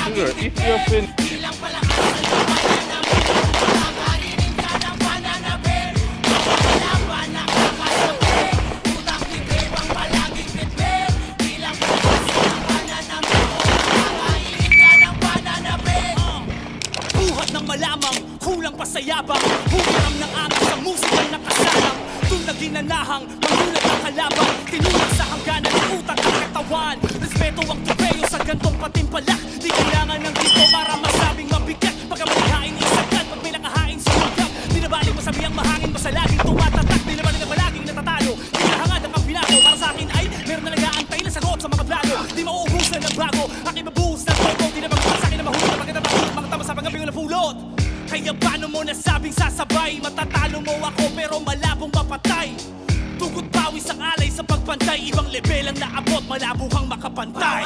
Sugar, if you're finished. Buhat ng malamang, kulang pa sa yabang, humiram ng angin sa musikang nakasalang. Doon na ginanahang, magulat ang kalabang, tinulak sa hangganan ng utak at katawan. Respeto ang tubeyo sa gantong patimpalak, di kailangan ng dito para masabing mabigat. Pagka malihain isagat, pag may nakahain sumagap, di na baling masabi ang mahangin mo sa laging tumatatak. Di na baling na palaging natatalo, di na hangad ang kampinato. Para sa akin ay meron na nag-aantay na sagot sa mga plato. Di mauubos na ng bago, aking mabuhos na todo. Di na magkakasa sa akin na mahulog, magkatatakot, mga tama sa pangabing walang pulot. Kaya paano mo nasabing sasabay? Matatalo mo ako pero malabong mapatay. Tugot pawis ang alay sa pagpantay, ibang level ang naabot, malabo kang makapantay.